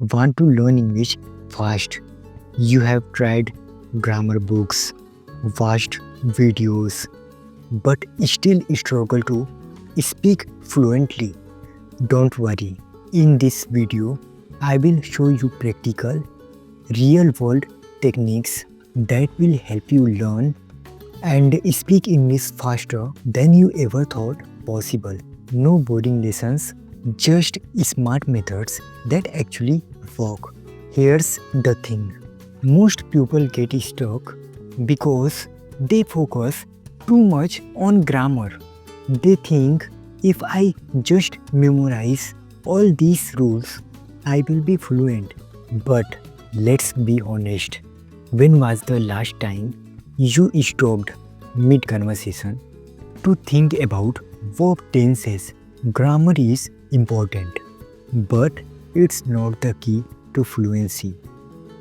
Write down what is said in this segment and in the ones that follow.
Want to learn English fast? You have tried grammar books, watched videos, but still struggle to speak fluently. Don't worry. In this video, I will show you practical, real world techniques that will help you learn and speak English faster than you ever thought possible. No boring lessons, just smart methods that actually work. Here's the thing, most people get stuck because they focus too much on grammar. They think if I just memorize all these rules, I will be fluent. But let's be honest, when was the last time you stopped mid conversation to think about verb tenses? Grammar is important, but it's not the key to fluency.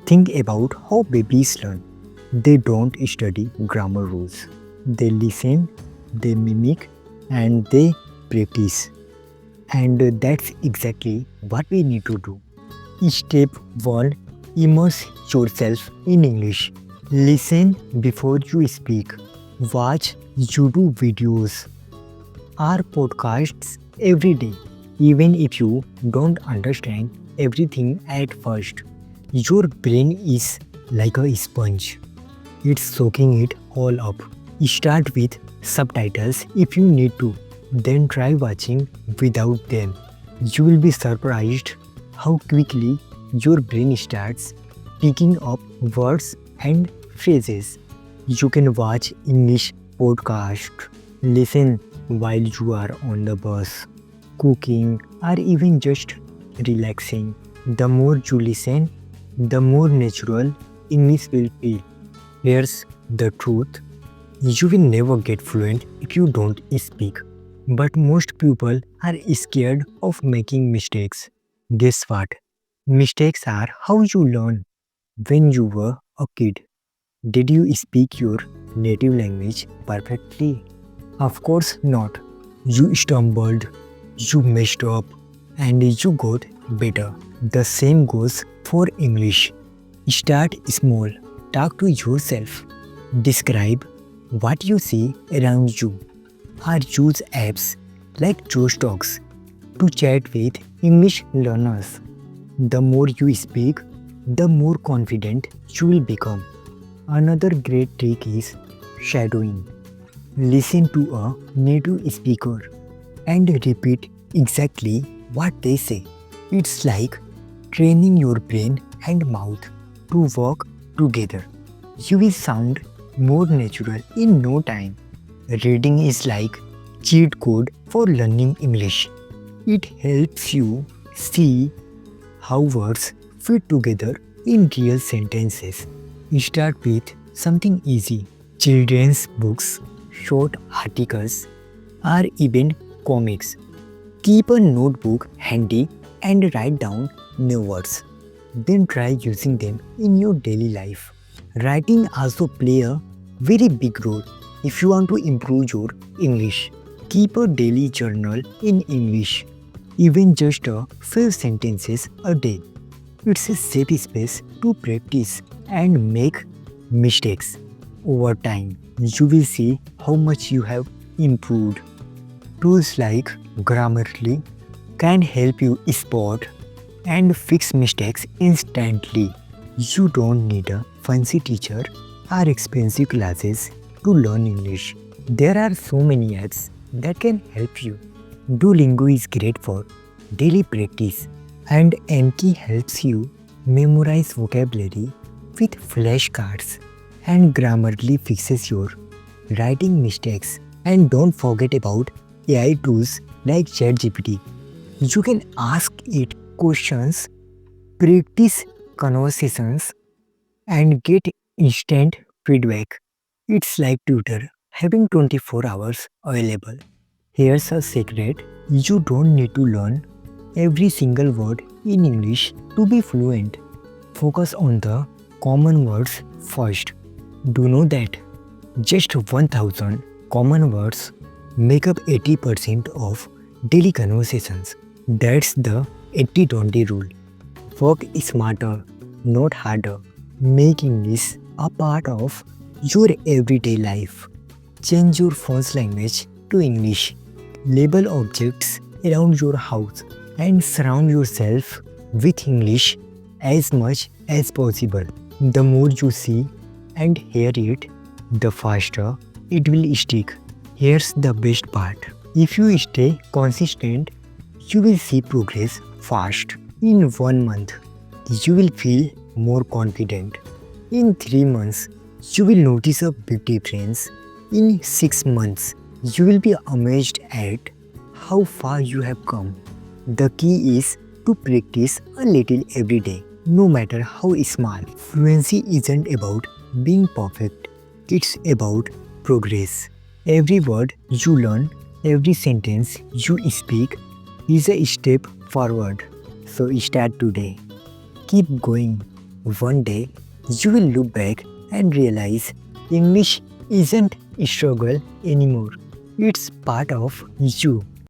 Think about how babies learn. They don't study grammar rules. They listen, they mimic, and they practice. And that's exactly what we need to do. Step 1, immerse yourself in English. Listen before you speak. Watch YouTube videos or podcasts every day. Even if you don't understand everything at first, your brain is like a sponge. It's soaking it all up. Start with subtitles if you need to, then try watching without them. You will be surprised how quickly your brain starts picking up words and phrases. You can watch English podcasts, listen while you are on the bus, cooking, or even just relaxing. The more you listen, the more natural English will feel. Here's the truth, you will never get fluent if you don't speak. But most people are scared of making mistakes. Guess what? Mistakes are how you learn. When you were a kid, did you speak your native language perfectly? Of course not. You stumbled, you messed up, and you got better. The same goes for English. Start small, talk to yourself, describe what you see around you, or use apps like Josh Talks to chat with English learners. The more you speak, the more confident you will become. Another great trick is shadowing. Listen to a native speaker and repeat exactly what they say. It's like training your brain and mouth to work together. You will sound more natural in no time. Reading is like cheat code for learning English. It helps you see how words fit together in real sentences. Start with something easy. Children's books, short articles, or even comics. Keep a notebook handy and write down new words. Then try using them in your daily life. Writing also play a very big role if you want to improve your English. Keep a daily journal in English, even just a few sentences a day. It's a safe space to practice and make mistakes. Over time, you will see how much you have improved. Tools like Grammarly can help you spot and fix mistakes instantly. You don't need a fancy teacher or expensive classes to learn English. There are so many apps that can help you. Duolingo is great for daily practice, and Anki helps you memorize vocabulary with flashcards, and Grammarly fixes your writing mistakes. And don't forget about AI tools like ChatGPT. You can ask it questions, practice conversations, and get instant feedback. It's like Twitter having 24 hours available. Here's a secret, you don't need to learn every single word in English to be fluent. Focus on the common words first. Do know that just 1000 common words make up 80% of daily conversations. That's the 80-20 rule. Work smarter, not harder. Make English a part of your everyday life. Change your phone's language to English. Label objects around your house and surround yourself with English as much as possible. The more you see and hear it, the faster it will stick. Here's the best part. If you stay consistent, you will see progress fast. In 1 month, you will feel more confident. In 3 months, you will notice a big difference. In 6 months, you will be amazed at how far you have come. The key is to practice a little every day, no matter how small. Fluency isn't about being perfect, it's about progress. Every word you learn, every sentence you speak is a step forward. So start today. Keep going. One day you will look back and realize English isn't a struggle anymore. It's part of you.